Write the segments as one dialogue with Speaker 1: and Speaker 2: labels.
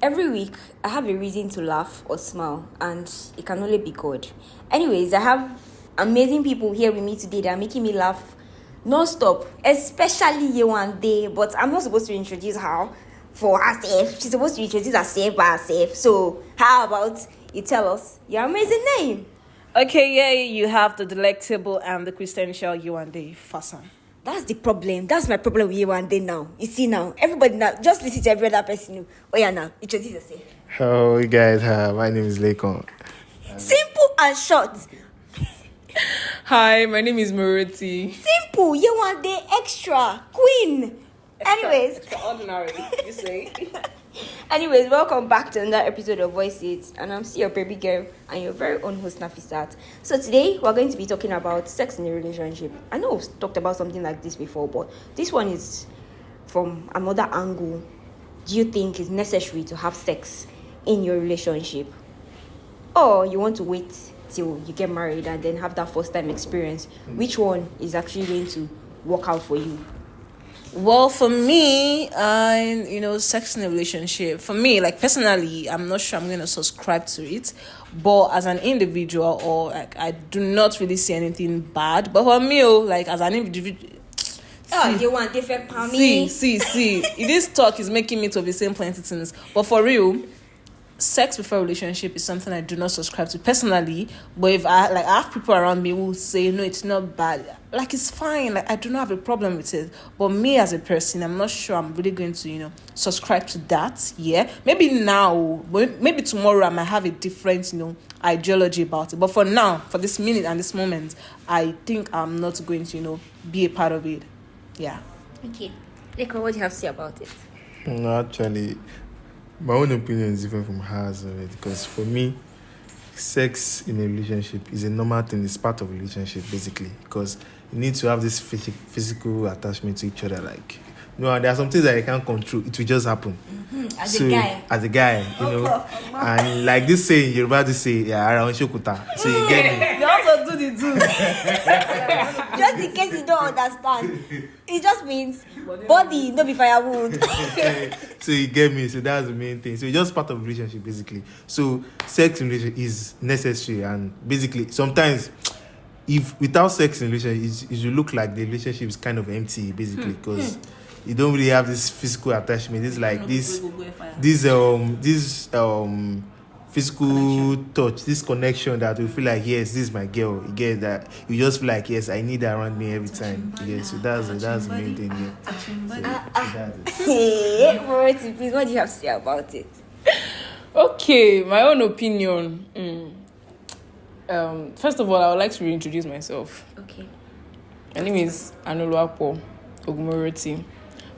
Speaker 1: Every week, I have a reason to laugh or smile, and it can only be God. Anyways, I have amazing people here with me today that are making me laugh non-stop, especially Yewande, but I'm not supposed to introduce her for herself. She's supposed to introduce herself by herself. So, how about you tell us your amazing name?
Speaker 2: Okay, yeah, you have the delectable and the quintessential Yewande Fasan.
Speaker 1: That's the problem. That's my problem with Yewande now. You see now, everybody now, just listen to every other person. Oh yeah, now, introduce yourself.
Speaker 3: Hello, you guys. My name is Lekon.
Speaker 1: Simple and short.
Speaker 2: Hi, my name is Moroti.
Speaker 1: Simple, Yewande, extra, queen. Anyways,
Speaker 2: Extraordinary, you say.
Speaker 1: Anyways, welcome back to another episode of Voice It, and I'm still your baby girl and your very own host Nafisat. So today we're going to be talking about sex in a relationship. I know we've talked about something like this before, but this one is from another angle. Do you think it's necessary to have sex in your relationship, or you want to wait till you get married and then have that first time experience? Which one is actually going to work out for you?
Speaker 2: Well, for me, sex in a relationship, for me, like personally, I'm not sure I'm going to subscribe to it. But as an individual, or like, I do not really see anything bad. But for me, like as an individual,
Speaker 1: You want different for me?
Speaker 2: see. This talk is making me to be saying plenty things. But for real, sex before relationship is something I do not subscribe to personally. But if I have people around me who say no, it's not bad, like it's fine, like I do not have a problem with it. But me as a person, I'm not sure I'm really going to subscribe to that. Yeah, maybe now, but maybe tomorrow I might have a different ideology about it. But for now, for this minute and this moment, I think I'm not going to be a part of it. Yeah.
Speaker 1: Okay, Leko, what do you have to say about it?
Speaker 3: No, actually, my own opinion is different from hers already, because for me, sex in a relationship is a normal thing. It's part of a relationship, basically, because you need to have this physical attachment to each other. Like, there are some things that you can't control. It will just happen.
Speaker 1: As a guy,
Speaker 3: and like this saying, you're about to say, yeah, around Shokuta. So you get me.
Speaker 2: You also do the do.
Speaker 1: Just in case you don't understand, it just means body, no be firewood.
Speaker 3: So you get me. So that's the main thing. So it's just part of relationship, basically. So sex in relationship is necessary, and basically sometimes, if without sex in relationship, it will look like the relationship is kind of empty, basically, because you don't really have this physical attachment. It's like this physical touch, this connection that you feel like, yes, this is my girl. You get that? You just feel like, yes, I need her around me every time. Yes, so that's the main thing here. So that's it.
Speaker 1: Hey, Moroti, please, what do you have to say about it?
Speaker 2: Okay, my own opinion. First of all, I would like to reintroduce myself.
Speaker 1: Okay.
Speaker 2: My name is Anoluwapo Ogumoroti,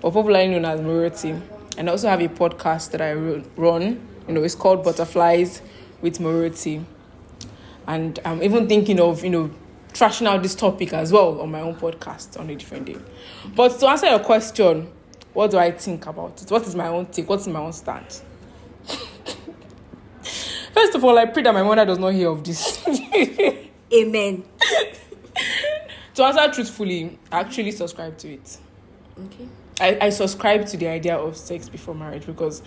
Speaker 2: or popularly known as Moroti. And I also have a podcast that I run. It's called Butterflies with Moroti. And I'm even thinking of, trashing out this topic as well on my own podcast on a different day. But to answer your question, what do I think about it? What is my own take? What's my own stance? First of all, I pray that my mother does not hear of this.
Speaker 1: Amen.
Speaker 2: To answer truthfully, I actually subscribe to it.
Speaker 1: Okay.
Speaker 2: I subscribe to the idea of sex before marriage, because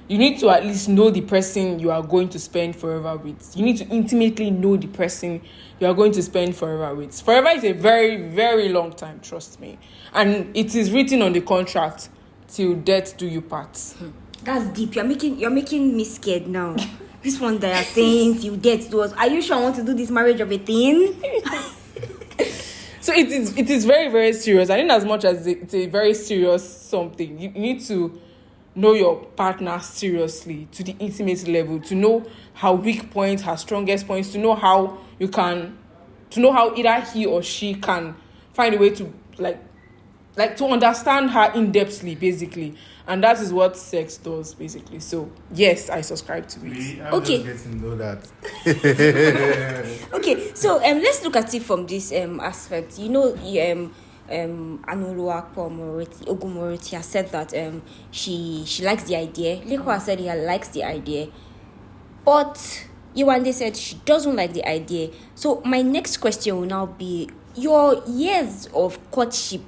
Speaker 2: you need to at least know the person you are going to spend forever with. You need to intimately know the person you are going to spend forever with. Forever is a very, very long time, trust me. And it is written on the contract, till death do you part.
Speaker 1: That's deep. You're making me scared now. This one that you're saying till death do us. Are you sure I want to do this marriage of a thing?
Speaker 2: So it is very, very serious. And in as much as it's a very serious something, you need to know your partner seriously to the intimate level, to know her weak points, her strongest points, to know how either he or she can find a way to like to understand her in-depthly, basically. And that is what sex does, basically. So yes, I subscribe to it.
Speaker 1: Okay.
Speaker 3: Just getting to know that.
Speaker 1: Okay, so let's look at it from this aspect. Anoluwapo Ogumoroti has said that she likes the idea. Leko has said he likes the idea, but Yewande said she doesn't like the idea. So my next question will now be, your years of courtship.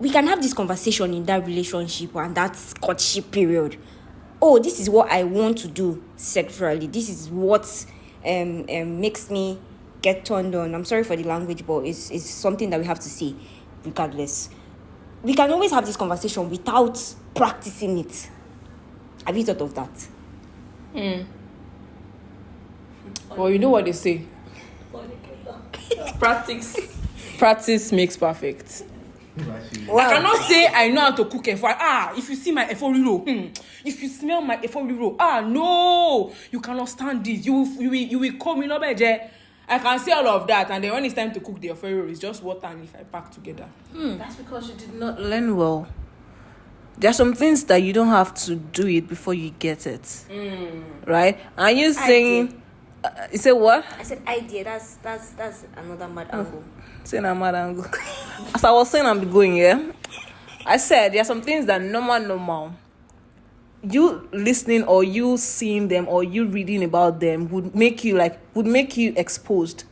Speaker 1: We can have this conversation in that relationship and that courtship period. oh, this is what I want to do sexually. This is what makes me get turned on. I'm sorry for the language, but it's something that we have to say regardless. We can always have this conversation without practicing it. Have you thought of that?
Speaker 4: Well, you know what they say. Practice makes perfect.
Speaker 1: Wow.
Speaker 4: I cannot say I know how to cook efo. If you see my efo riro, if you smell my efo riro, no, you cannot stand it. You will call me no beje. I can say all of that, and then when it's time to cook the efo riro, it's just water and if I pack together.
Speaker 2: That's because you did not learn well. There are some things that you don't have to do it before you get it, right? Are you saying? You say what?
Speaker 1: I said idea. That's another mad angle.
Speaker 2: Saying I'm mad angle. As I was saying, I'm going, yeah. I said there are some things that normal. You listening or you seeing them or you reading about them would make you exposed.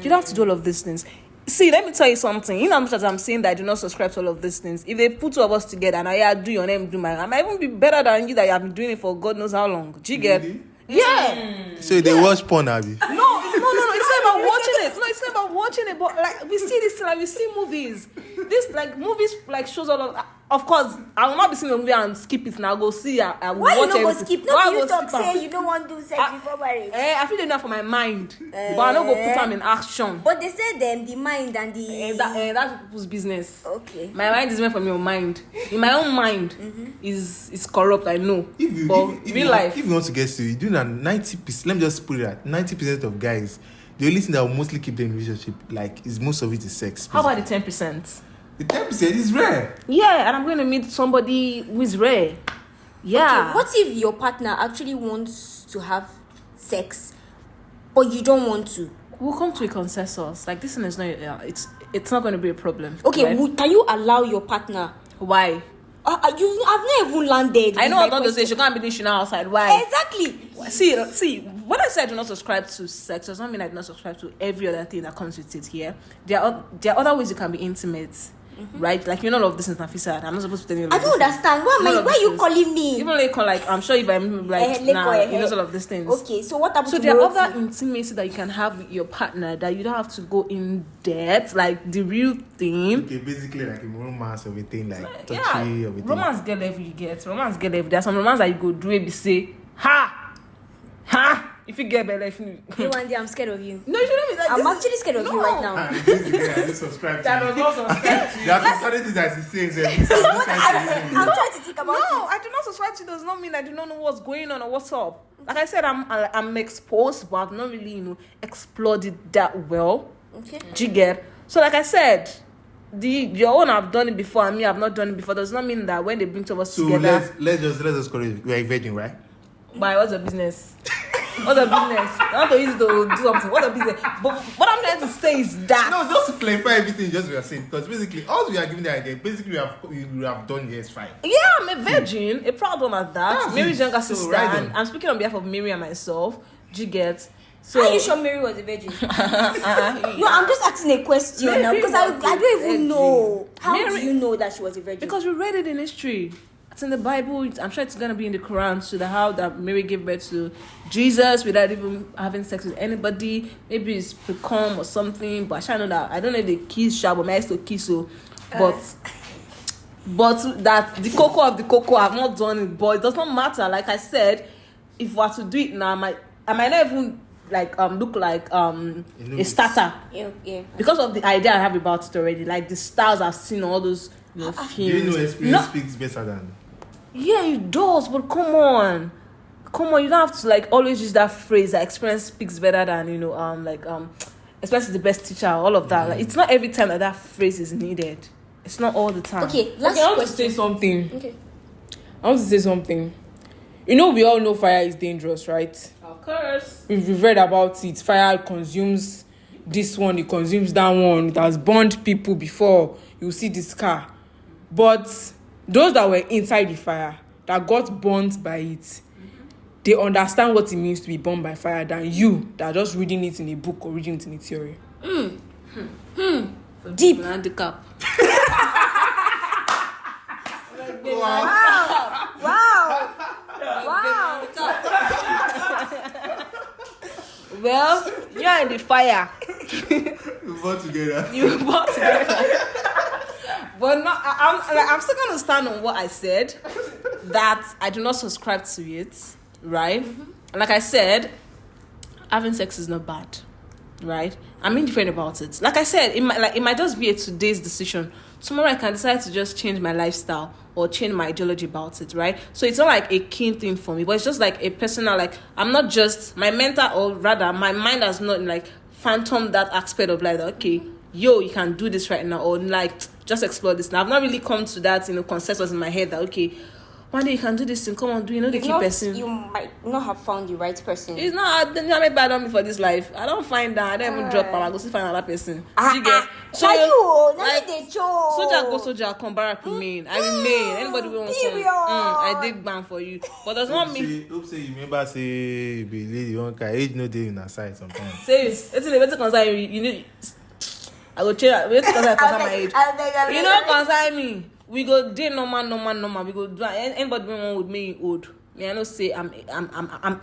Speaker 2: You don't have to do all of these things. See, let me tell you something. In as much as I'm saying that I do not subscribe to all of these things, if they put two of us together and I do your name, do mine, I might even be better than you that you have been doing it for God knows how long. Do you get?
Speaker 3: Really?
Speaker 2: Yeah.
Speaker 3: So they watch porn, Abby.
Speaker 2: No, it's not about watching it. No, it's not about watching it. But like we see this thing, like we see movies. This like movies like shows all of course, I will not be seeing a movie and skip it and I'll go see. I will
Speaker 1: Why
Speaker 2: watch
Speaker 1: you no go
Speaker 2: everything.
Speaker 1: skip? No,
Speaker 2: Why I
Speaker 1: you
Speaker 2: go
Speaker 1: talk
Speaker 2: skip am?
Speaker 1: say you don't want to do sex before marriage.
Speaker 2: I feel enough for my mind, but I don't go put them in action.
Speaker 1: But they said the mind and the
Speaker 2: That's people's business.
Speaker 1: okay.
Speaker 2: My mind is meant for your mind. In my own mind, is corrupt. I know. But real life.
Speaker 3: If you want to get serious, do that 90%. Let me just put it at 90% of guys. The only thing that will mostly keep them in relationship, like, is most of it is sex.
Speaker 2: How about the 10%?
Speaker 3: The 10% is rare.
Speaker 2: Yeah, and I'm going to meet somebody who is rare. Yeah.
Speaker 1: Okay, what if your partner actually wants to have sex, but you don't want to?
Speaker 2: We'll come to a consensus. Like this thing is not. It's not going to be a problem.
Speaker 1: Okay,
Speaker 2: right?
Speaker 1: can you allow your partner?
Speaker 2: Why?
Speaker 1: I've not even landed.
Speaker 2: I know
Speaker 1: with
Speaker 2: what
Speaker 1: my
Speaker 2: to say.
Speaker 1: question.
Speaker 2: She can't be doing shit outside. Why?
Speaker 1: Exactly.
Speaker 2: See. When I say I do not subscribe to sex, does not mean I do not subscribe to every other thing that comes with it. Here, there are other ways you can be intimate. Right, like you know all of this is Nafisa. I'm not supposed to tell you.
Speaker 1: I don't understand. Why are you calling me?
Speaker 2: Even like I'm sure if I'm like he knows all of these things.
Speaker 1: Okay, so what happened?
Speaker 2: So there are other intimacy that you can have with your partner that you don't have to go in depth, like the real thing.
Speaker 3: Okay, basically like a romance of a thing, like touchy
Speaker 2: Yeah,
Speaker 3: of a thing.
Speaker 2: romance get level you get. Romance get level. There's some romance that you go do it. Be say ha. If you get better, if you
Speaker 1: Hey, one day I'm scared of you.
Speaker 2: no, you shouldn't be like.
Speaker 1: I'm actually scared of you right now.
Speaker 3: I just subscribe to
Speaker 2: That
Speaker 3: you.
Speaker 2: was not subscribe to you.
Speaker 3: There are some certain things that he says.
Speaker 1: I'm trying to think about
Speaker 2: No,
Speaker 1: it.
Speaker 2: I do not subscribe to. Does not mean I do not know what's going on or what's up. Like I said, I'm exposed, but I've not really explored it that well.
Speaker 1: Okay.
Speaker 2: Do you get? So like I said, your own have done it before and me have not done it before. Does not mean that when they bring two of us
Speaker 3: So
Speaker 2: together.
Speaker 3: let's just call it. We are a virgin, right?
Speaker 2: Why? What's the business? What's the business? I want to use to do something. What's the business? But what I'm trying to say is that.
Speaker 3: No, just to clarify everything just we are saying, because basically all we are giving the idea, basically we have done yes, fine.
Speaker 2: Yeah, I'm a virgin, a proud one at that.
Speaker 3: That's
Speaker 2: Mary's
Speaker 3: it.
Speaker 2: younger
Speaker 3: So,
Speaker 2: sister,
Speaker 3: right
Speaker 2: and
Speaker 3: on.
Speaker 2: I'm speaking on behalf of Mary and myself. Do you get? So
Speaker 1: Are you sure Mary was a virgin? No, I'm just asking a question now
Speaker 2: Mary
Speaker 1: because
Speaker 2: was
Speaker 1: I
Speaker 2: a
Speaker 1: don't even
Speaker 2: virgin.
Speaker 1: know. How
Speaker 2: Mary-
Speaker 1: do you know that she was a virgin?
Speaker 2: because we read it in history. It's in the Bible. I'm sure it's gonna be in the Quran. So how that Mary gave birth to Jesus without even having sex with anybody. Maybe it's precum or something. But I know that I don't know if they kiss sharp, but I used to kiss so. But that the cocoa of the cocoa, I've not done it. But it does not matter. Like I said, if we were to do it now, I might not even like look like a starter
Speaker 1: yeah.
Speaker 2: because of the idea I have about it already. Like the stars I've seen all those films.
Speaker 3: Do you know experience speaks better than?
Speaker 2: Yeah, it does, but come on, you don't have to like always use that phrase that experience speaks better than especially the best teacher, all of that. Like it's not every time that phrase is needed. It's not all the time.
Speaker 1: Okay, last
Speaker 4: Okay, I want to
Speaker 1: question.
Speaker 4: say something.
Speaker 1: Okay.
Speaker 4: I want to say something. You know, we all know fire is dangerous, right?
Speaker 2: Of course.
Speaker 4: We've read about it. Fire consumes this one, it consumes that one. It has burned people before. You see this car. But those that were inside the fire, that got burnt by it, they understand what it means to be burned by fire than you that are just reading it in a book or reading it in a theory.
Speaker 2: Deep handicap.
Speaker 1: Wow.
Speaker 2: Well, you're in the fire.
Speaker 3: We fought together.
Speaker 2: You bought together. But not, I'm still gonna stand on what I said, that I do not subscribe to it, right? And like I said, having sex is not bad, right? I'm indifferent about it. Like I said, it might just be a today's decision. Tomorrow I can decide to just change my lifestyle or change my ideology about it, right? So it's not like a keen thing for me, but it's just like a personal, like, I'm not just, my mental, or rather my mind has not like phantom that aspect of like, okay, yo, you can do this right now, or like just explore this now. I've not really come to that, consensus in my head that okay, one day you can do this thing, come on, do the key person.
Speaker 1: You might not have found the right person.
Speaker 2: It's not made bad on me for this life. I don't find that. I don't even drop. I go see find another person. You get
Speaker 1: so
Speaker 2: like soldier come back remain. I remain. Anybody will come. I dig ban for you, but does not mean.
Speaker 3: Hope say you remember say you be lady one kind age no day in her side sometimes.
Speaker 2: Say it's concern you know. I go change. We concern my age. You know concern me. We go day normal. We go do anybody with me old. Me I know say I'm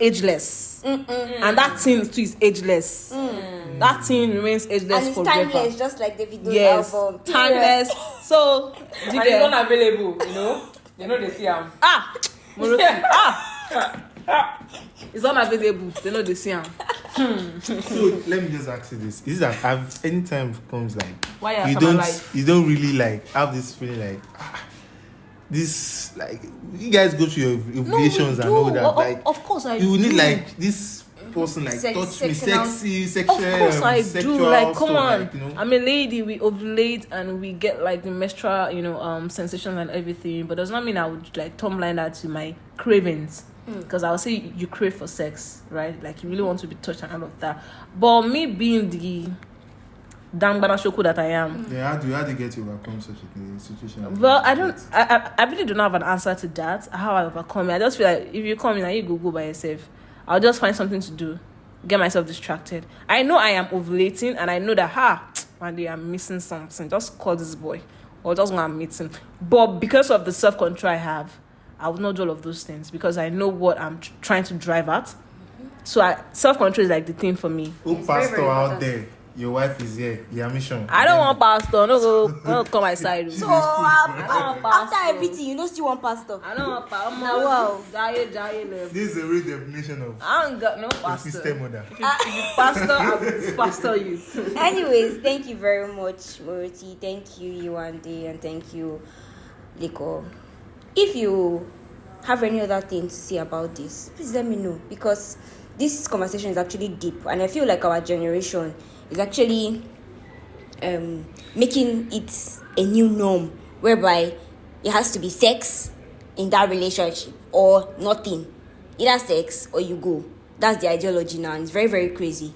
Speaker 2: ageless, and that thing too is ageless. That thing remains ageless
Speaker 1: and it's
Speaker 2: forever.
Speaker 1: timeless, just like Davido's
Speaker 2: Yes,
Speaker 1: album.
Speaker 2: timeless. So
Speaker 4: And it's unavailable, They know they see him.
Speaker 2: Moroti, it's unavailable. They know they see him.
Speaker 3: So let me just ask you this: is it that anytime comes like
Speaker 2: Why
Speaker 3: you don't really like have this feeling like this, like you guys go through your ovulations and all that, like
Speaker 2: of course I
Speaker 3: you
Speaker 2: do.
Speaker 3: need like this person like touch me, sexy, sexual,
Speaker 2: Of course I
Speaker 3: sexual
Speaker 2: do. Like, come
Speaker 3: stuff,
Speaker 2: on.
Speaker 3: like,
Speaker 2: I'm a lady. We ovulate and we get like the menstrual, sensations and everything. But does not mean I would like line that to my cravings. Because I would say you crave for sex, right? Like you really want to be touched and all of that. But me being the damn banashoko that I am.
Speaker 3: Yeah, how do you get to overcome such a situation?
Speaker 2: Well, I don't. I really do not have an answer to that. How I overcome it. I just feel like if you come in and you go by yourself, I'll just find something to do, get myself distracted. I know I am ovulating, and I know that one day I'm missing something. Just call this boy, or just want to meet him. But because of the self-control I have, I will not do all of those things because I know what I'm trying to drive at. So self-control is like the thing for me.
Speaker 3: Oh,
Speaker 1: It's
Speaker 3: pastor
Speaker 1: very, very
Speaker 3: out
Speaker 1: important.
Speaker 3: there, your wife is here. Your mission.
Speaker 2: I don't want pastor. No, come my side.
Speaker 1: So
Speaker 2: want
Speaker 1: after
Speaker 2: pastor.
Speaker 1: everything, you know, still one pastor.
Speaker 2: I don't want pastor.
Speaker 1: Now, wow.
Speaker 3: This is a real definition of
Speaker 2: I don't got no
Speaker 3: a
Speaker 2: pastor.
Speaker 3: sister mother.
Speaker 2: If you pastor, I will pastor you.
Speaker 1: Anyways, thank you very much, Moroti. Thank you, Iwande, and thank you, Liko. If you have any other thing to say about this, please let me know, because this conversation is actually deep, and I feel like our generation is actually making it a new norm whereby it has to be sex in that relationship or nothing. Either sex or you go. That's the ideology now, and it's very, very crazy.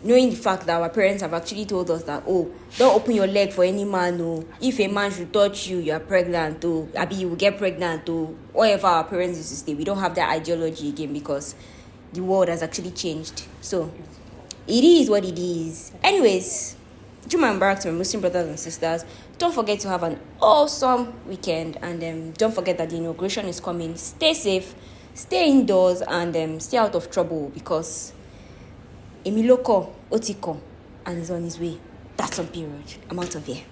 Speaker 1: Knowing the fact that our parents have actually told us that, don't open your leg for any man, if a man should touch you, you are pregnant, you will get pregnant, whatever our parents used to say. We don't have that ideology again because the world has actually changed. So, it is what it is. Anyways, Juma and Barak to my Muslim brothers and sisters, don't forget to have an awesome weekend, and don't forget that the inauguration is coming. Stay safe, stay indoors, and stay out of trouble, because Emiloko Otiko and is on his way. That's on period. I'm out of here.